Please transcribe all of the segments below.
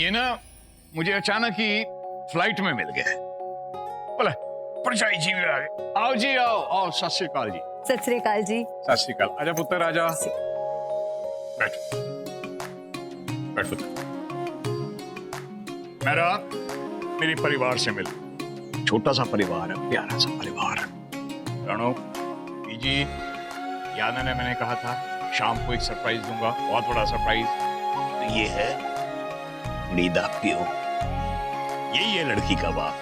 ये ना मुझे अचानक ही फ्लाइट में मिल गया। बोला परछाई जी भी आ गए। आओ जी आओ आओ, सत श्री अकाल जी। सत श्री अकाल जी। सत श्री अकाल। आजा पुत्र आजा, बैठ बैठ पुत्र। मेरा मेरे परिवार से मिल, छोटा सा परिवार है, प्यारा सा परिवार है। राणो जी, याद है ना मैंने कहा था शाम को एक सरप्राइज दूंगा, बहुत बड़ा सरप्राइज। तो ये है नींद आपकी हो, यही है लड़की का बाप।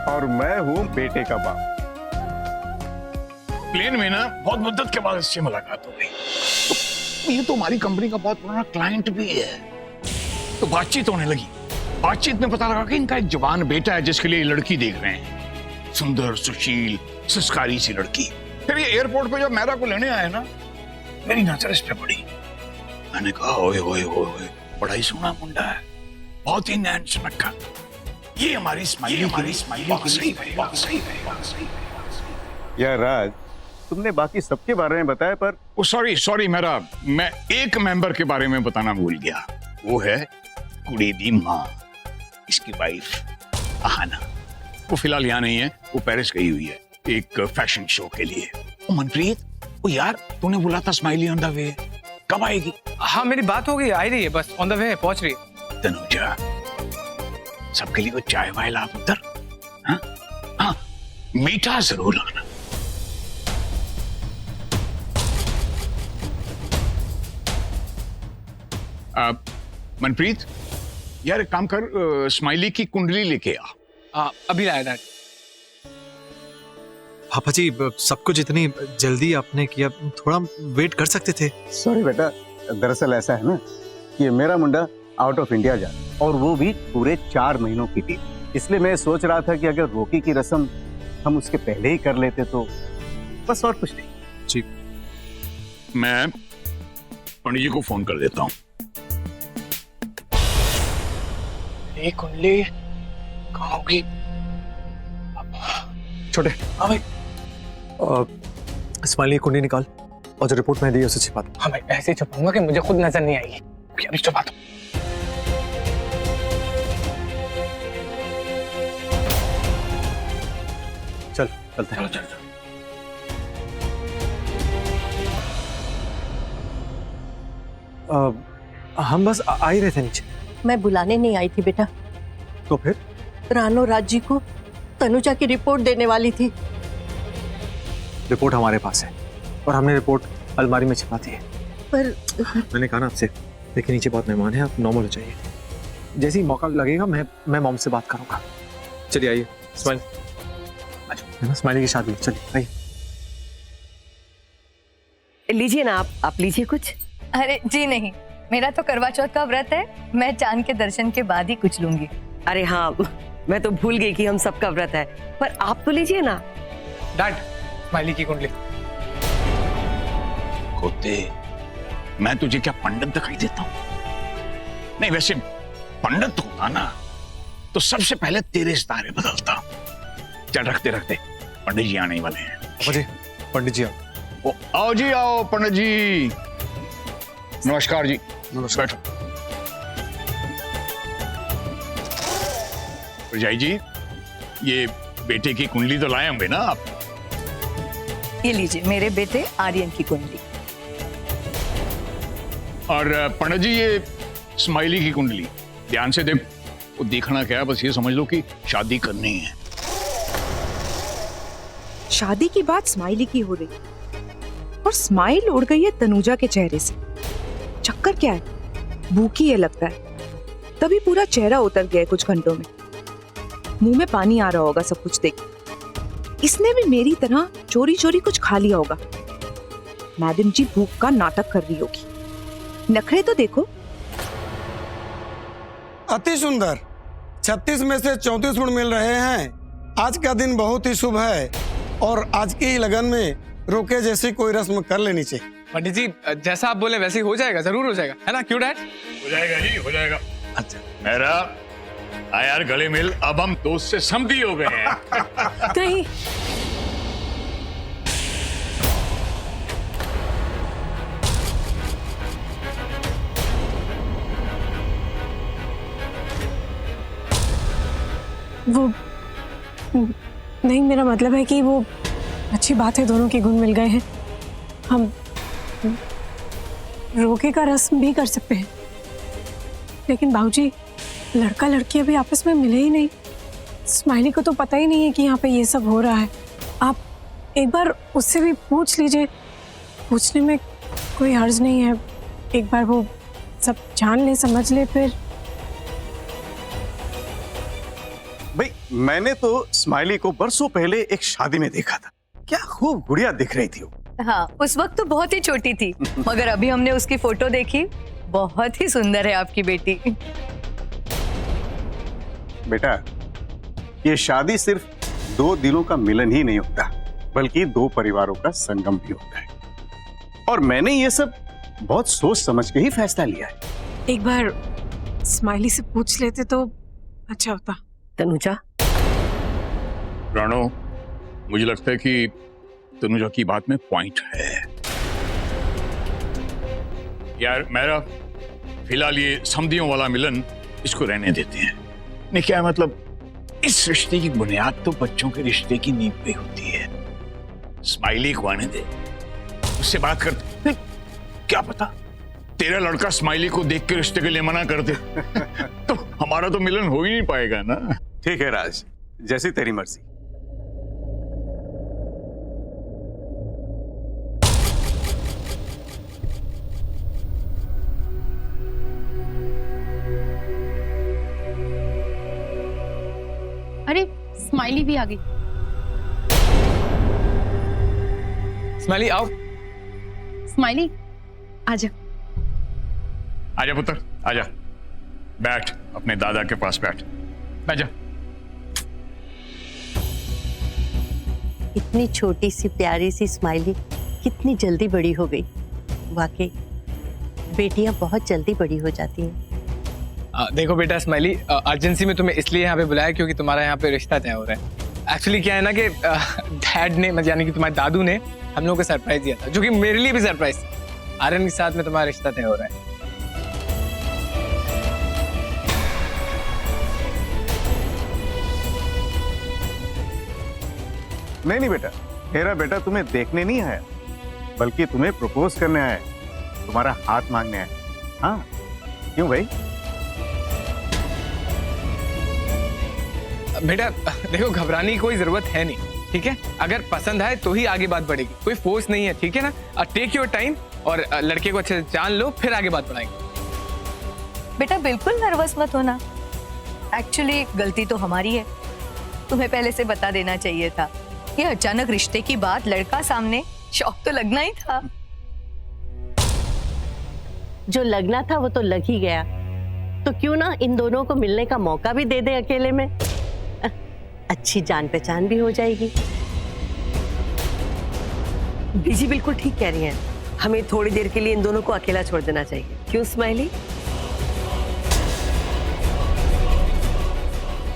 और मैं हूं बेटे का बाप। प्लेन में ना बहुत मुद्दत के बाद इससे मुलाकात हो गई। तो ये तो हमारी कंपनी का बहुत पुराना क्लाइंट भी है, तो बातचीत होने लगी। बातचीत में पता लगा कि इनका एक जवान बेटा है जिसके लिए लड़की देख रहे हैं, सुंदर सुशील संस्कारी सी लड़की। फिर ये एयरपोर्ट पे जब मेरा को लेने आए ना, मेरी नजर इस पे पड़ी। मैंने कहा ओए ओए ओए, बड़ा ही सोना मुंडा है, बहुत ही नैन सुनक्का। ये हमारी स्माइली यार राज, तुमने बाकी सबके बारे में बताया पर ओ सॉरी मेरा, मैं एक मेंबर के बारे में बताना भूल गया। वो है कुड़ी दी माँ, इसकी वाइफ आहाना। वो फिलहाल यहाँ नहीं है, वो पेरिस गई हुई है एक फैशन शो के लिए। ओ मनप्रीत, ओ यार तूने बोला था स्माइली ऑन द वे, कब आएगी? हाँ मेरी बात हो गई, आ ही रही है, बस ऑन द वे पहुंच रही है। तनुजा, सबके लिए कुछ चाय वाय ला पुत्र। हाँ हाँ, मीठा जरूर लाना। मनप्रीत यार एक काम कर, स्माइली की कुंडली लेके आ। अभी लाया डैड। पापा जी, सब कुछ इतनी जल्दी आपने किया, थोड़ा वेट कर सकते थे। सॉरी बेटा, दरअसल ऐसा है ना कि मेरा मुंडा आउट ऑफ इंडिया जा, और वो भी पूरे 4 महीनों की थी। इसलिए मैं सोच रहा था कि अगर रोकी की रस्म हम उसके पहले ही कर लेते तो बस, और कुछ नहीं। जी, मैं पंडित जी को फोन कर देता हूँ। ये कुंडली कहाँ होगी? छोटे हाँ भाई। स्माइली कुंडी निकाल और जो रिपोर्ट मैं दी उसे छिपा दो। हाँ भाई, ऐसे ही छुपाऊंगा कि मुझे खुद नजर नहीं आएगी। अभी छुपा दो। चल चलते हैं। चलो। हम बस आ ही रहे थे नीचे। मैं बुलाने नहीं आई थी बेटा, तो फिर रानो राज जी को तनुजा की रिपोर्ट देने वाली थी। रिपोर्ट हमारे पास है और हमने रिपोर्ट अलमारी में छिपा दी है। पर मैंने कहा ना आपसे, देखिए नीचे बहुत मेहमान हैं, आप नॉर्मल हो जाइए। जैसे ही मौका लगेगा मैं मॉम से बात करूंगा। चलिए आइए, स्माइल है ना, स्माइली की शादी, चलिए आइए। लीजिए ना, आप लीजिए कुछ। अरे जी नहीं, मेरा तो करवा चौथ का व्रत है, मैं चांद के दर्शन के बाद ही कुछ लूंगी। अरे हाँ, मैं तो भूल गई कि हम सबका व्रत है, पर आप तो लीजिए ना। डैड, स्माइली की कुंडली। खोते, मैं तुझे क्या पंडित दिखाई देता हूँ? नहीं, वैसे पंडित होता ना तो सबसे पहले तेरे सितारे बदलता। चल रखते पंडित जी आने वाले हैं। पापा जी, पंडित जी आओ जी आओ पंडित जी। नमस्कार जी। नमस्कार। विजय जी, ये बेटे की कुंडली तो लाए होंगे ना आप? ये लीजिए मेरे बेटे आर्यन की कुंडली। और पंडित जी, ये स्माइली की कुंडली ध्यान से देख। वो देखना क्या है, बस ये समझ लो कि शादी करनी है। शादी की बात स्माइली की हो रही और स्माइल उड़ गई है तनुजा के चेहरे से। चक्कर क्या है? भूखी है लगता है, तभी पूरा चेहरा उतर गया है कुछ घंटों में। मुंह में पानी आ रहा होगा सब कुछ देख। इसने भी मेरी तरह चोरी चोरी कुछ खा लिया होगा। मैडम जी भूख का नाटक कर रही होगी। नखरे तो देखो। अति सुंदर, 36 में से 34 गुण मिल रहे हैं। आज का दिन बहुत ही शुभ है और आज की ही लगन में रोके जैसी कोई रस्म कर लेनी चाहिए। पंडित जी, जैसा आप बोले वैसे ही हो जाएगा, जरूर हो जाएगा, है ना? क्यों डैड? हो जाएगा जी, हो जाएगा। अच्छा मेरा यार गले मिल, अब हम दोस्त से समधी हो गए हैं। कहीं वो नहीं, मेरा मतलब है कि वो अच्छी बात है, दोनों के गुण मिल गए हैं। हम रोके का रस्म भी कर सकते हैं, लेकिन बाबूजी लड़का लड़की अभी आपस में मिले ही नहीं। स्माइली को तो पता ही नहीं है कि यहाँ पे ये सब हो रहा है। आप एक बार उससे भी पूछ लीजिए, पूछने में कोई हर्ज नहीं है। एक बार वो सब जान ले, समझ ले फिर। भाई मैंने तो स्माइली को बरसों पहले एक शादी में देखा था, क्या खूब गुड़िया दिख रही थी वो। हाँ, उस वक्त तो बहुत ही छोटी थी, मगर अभी हमने उसकी फोटो देखी, बहुत ही सुंदर है आपकी बेटी। बेटा, ये शादी सिर्फ 2 दिनों का मिलन ही नहीं होता, बल्कि 2 परिवारों का संगम भी होता है। और मैंने ये सब बहुत सोच समझ के ही फैसला लिया है। एक बार स्माइली से पूछ लेते तो अच्छा होता। तनुजा, राणो, मुझे लगता है कि तनुजा की बात में पॉइंट है। यार मेरा फिलहाल ये समधियों वाला मिलन इसको रहने देते हैं। नहीं, क्या मतलब, इस रिश्ते की बुनियाद तो बच्चों के रिश्ते की नींव पे होती है। स्माइली को आने दे, उससे बात करते। क्या पता तेरा लड़का स्माइली को देख के रिश्ते के लिए मना कर दे तो हमारा तो मिलन हो ही नहीं पाएगा ना। ठीक है राज, जैसी तेरी मर्जी। अरे स्माइली भी आ गई। स्माइली आओ। स्माइली आजा। आजा पुत्र, आजा, बैठ, अपने दादा के पास बैठ, बैठ जा। इतनी छोटी सी प्यारी सी स्माइली कितनी जल्दी बड़ी हो गई। वाकई बेटियां बहुत जल्दी बड़ी हो जाती हैं। देखो बेटा स्माइली, अर्जेंसी में तुम्हें इसलिए यहाँ पे बुलाया क्योंकि तुम्हारा यहाँ पे रिश्ता तय हो रहा है। एक्चुअली क्या है ना कि डैड ने, यानी कि तुम्हारे दादू ने हम लोगों को सरप्राइज दिया था, जो कि मेरे लिए भी सरप्राइज था। आर्यन के साथ में तुम्हारा रिश्ता तय हो रहा है। नहीं बेटा, मेरा बेटा तुम्हें देखने नहीं आया, बल्कि तुम्हें प्रपोज करने आया है, तुम्हारा हाथ मांगने आया है। हाँ, क्यों भाई? बेटा देखो, घबराने की कोई जरूरत है नहीं, ठीक है? अगर पसंद आए तो ही आगे बात बढ़ेगी, कोई फोर्स नहीं है, ठीक है ना? टेक योर टाइम और लड़के को अच्छे से जान लो, फिर आगे बात बढ़ाएंगे। बेटा बिल्कुल नर्वस मत होना। एक्चुअली गलती तो हमारी है, तुम्हें पहले से बता देना चाहिए था। ये अचानक रिश्ते की बात, लड़का सामने, शौक तो लगना ही था। जो लगना था वो तो लग ही गया, तो क्यों ना इन दोनों को मिलने का मौका भी दे दे अकेले में। अच्छी जान पहचान भी हो जाएगी। बीजी बिल्कुल ठीक कह रही हैं, हमें थोड़ी देर के लिए इन दोनों को अकेला छोड़ देना चाहिए। क्यों स्माइली?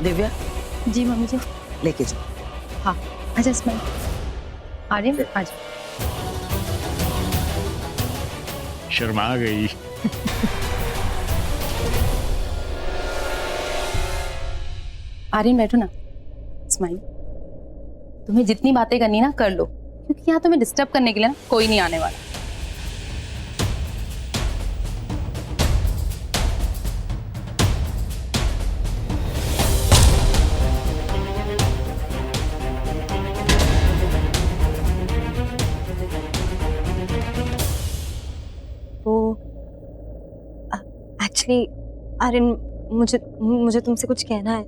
दिव्या, जी मम्मी जी। लेके जाओ। हाँ आजा स्माइली। आर्यन आजा। शर्मा गई। आर्यन बैठो ना। स्माइली, तुम्हें जितनी बातें करनी ना कर लो, क्योंकि यहाँ तुम्हें डिस्टर्ब करने के लिए ना कोई नहीं आने वाला। एक्चुअली आर्यन, मुझे तुमसे कुछ कहना है।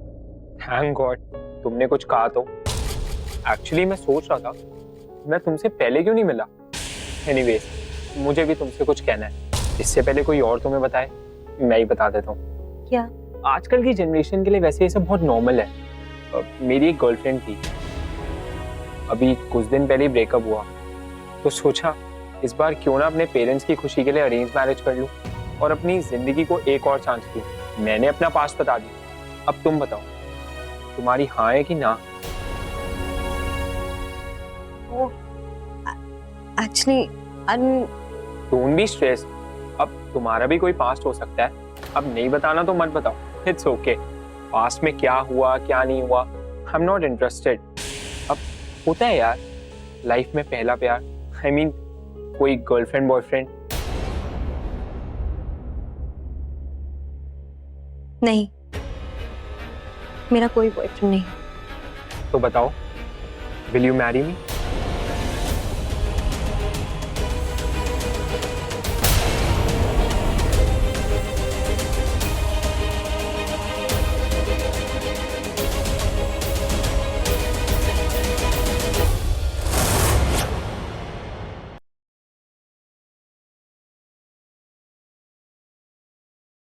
थैंक गॉड तुमने कुछ कहा तो। एक्चुअली मैं सोच रहा था मैं तुमसे पहले क्यों नहीं मिला। एनीवेज, मुझे भी तुमसे कुछ कहना है। इससे पहले कोई और तुम्हें बताए, मैं ही बता देता हूँ। क्या? आजकल की जनरेशन के लिए वैसे ये सब बहुत नॉर्मल है। मेरी एक गर्लफ्रेंड थी, अभी कुछ दिन पहले ही ब्रेकअप हुआ, तो सोचा इस बार क्यों ना अपने पेरेंट्स की खुशी के लिए अरेंज मैरिज कर लूं और अपनी जिंदगी को एक और चांस दूं। मैंने अपना पास्ट बता दिया, अब तुम बताओ तुम्हारी हाँ है कि ना? एक्चुअली डोंट बी स्ट्रेस, अब तुम्हारा भी कोई पास्ट हो सकता है। अब नहीं बताना तो मत बताओ, इट्स ओके। पास्ट में क्या हुआ क्या नहीं हुआ, आई एम नॉट इंटरेस्टेड। अब होता है यार लाइफ में पहला प्यार, आई मीन कोई गर्लफ्रेंड बॉयफ्रेंड। नहीं, मेरा कोई बॉयफ्रेंड नहीं। तो बताओ, विल यू मैरी मी?